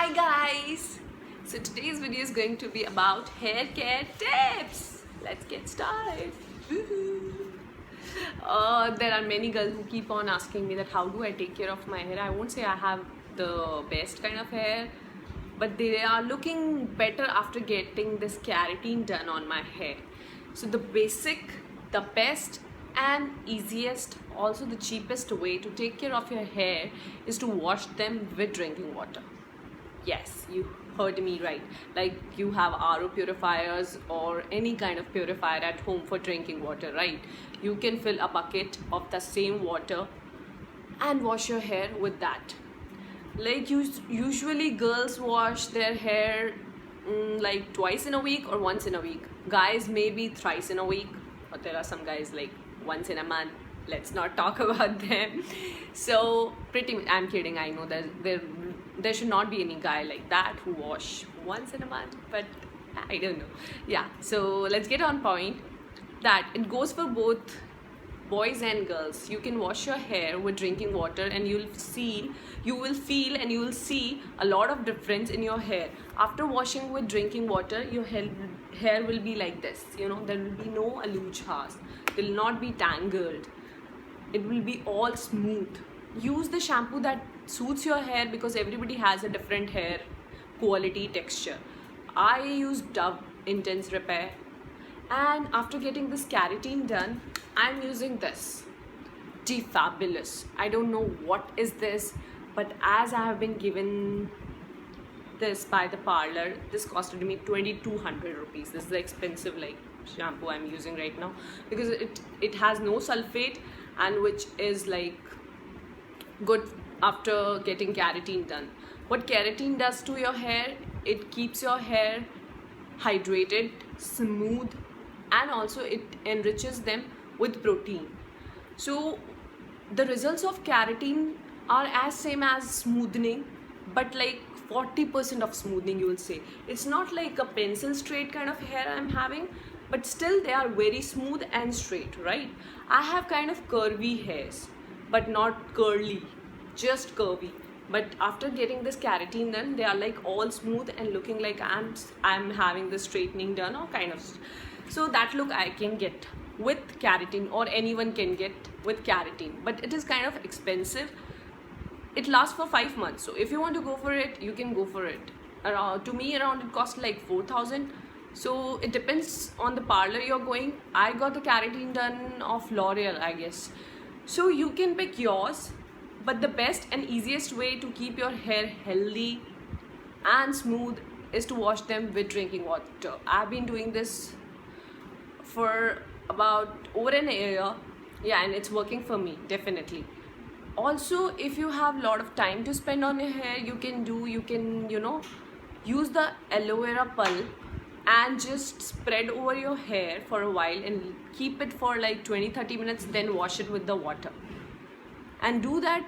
Hi guys! So today's video is going to be about hair care tips. Let's get started. Woohoo. There are many girls who keep on asking me that how do I take care of my hair. I won't say I have the best kind of hair, but they are looking better after getting this keratin done on my hair. So the basic, the best and easiest, also the cheapest way to take care of your hair is to wash them with drinking water. Yes, you heard me right. Like you have RO purifiers or any kind of purifier at home for drinking water, right? You can fill a bucket of the same water and wash your hair with that. Like usually girls wash their hair like twice in a week or once in a week. Guys maybe thrice in a week, but there are some guys like once in a month. Let's not talk about them. So I'm kidding. I know there should not be any guy like that who wash once in a month, but I don't know. Yeah. So let's get on point. That it goes for both boys and girls. You can wash your hair with drinking water and you will feel and you will see a lot of difference in your hair. After washing with drinking water, your hair will be like this. There will be no alooch hairs. It will not be tangled. It will be all smooth. Use the shampoo that suits your hair because everybody has a different hair quality, texture. I use Dove Intense Repair, and after getting this keratin done, I'm using this Fabulous. I don't know what is this, but as I have been given this by the parlor, this costed me 2200 rupees. This is the expensive shampoo I'm using right now because it has no sulfate, and which is good after getting keratin done. What keratin does to your hair, it keeps your hair hydrated, smooth, and also it enriches them with protein. So the results of keratin are as same as smoothening, but 40% of smoothening, you will say. It's not like a pencil straight kind of hair I'm having, but still they are very smooth and straight, right? I have kind of curvy hairs, but not curly, just curvy. But after getting this keratin done, they are all smooth and looking like I'm having the straightening done or kind of. So that look I can get with keratin, or anyone can get with keratin, but it is kind of expensive. It lasts for 5 months, so if you want to go for it, you can go for it. To me around it cost 4,000. So it depends on the parlor you're going. I got the keratin done of L'Oreal, I guess. So you can pick yours, but the best and easiest way to keep your hair healthy and smooth is to wash them with drinking water. I've been doing this for about over an year. Yeah, and it's working for me, definitely. Also, if you have a lot of time to spend on your hair, you can use the aloe vera pulp and just spread over your hair for a while and keep it for 20-30 minutes, then wash it with the water. And do that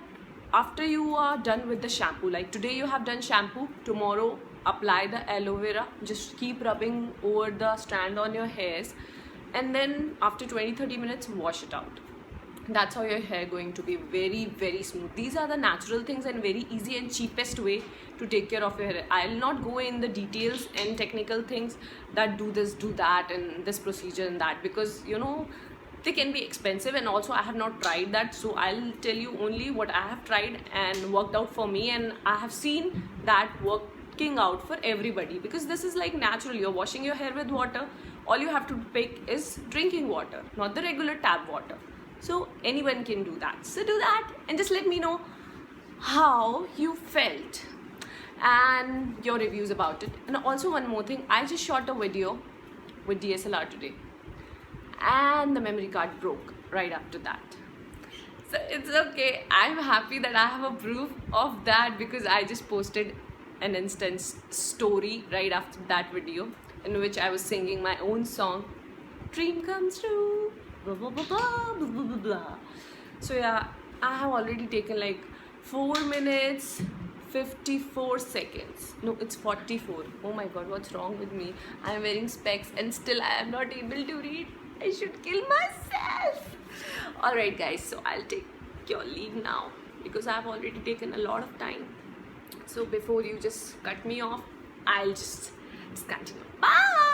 after you are done with the shampoo. Like today you have done shampoo, tomorrow apply the aloe vera, just keep rubbing over the strand on your hairs, and then after 20-30 minutes wash it out. That's how your hair going to be very, very smooth. These are the natural things and very easy and cheapest way to take care of your hair. I'll not go in the details and technical things that do this, do that, and this procedure and that, because they can be expensive, and also I have not tried that. So I'll tell you only what I have tried and worked out for me, and I have seen that working out for everybody, because this is natural. You're washing your hair with water. All you have to pick is drinking water, not the regular tap water. So anyone can do that. So do that and just let me know how you felt and your reviews about it. And also one more thing, I just shot a video with DSLR today and the memory card broke right after that. So it's okay. I'm happy that I have a proof of that, because I just posted an instant story right after that video in which I was singing my own song, Dream Comes True, blah blah blah blah blah blah blah. So yeah, I have already taken 4 minutes 54 seconds. No, it's 44. Oh my god, what's wrong with me? I am wearing specs and still I am not able to read. I should kill myself. Alright guys, so I'll take your leave now because I have already taken a lot of time. So before you just cut me off, I'll just continue. Bye.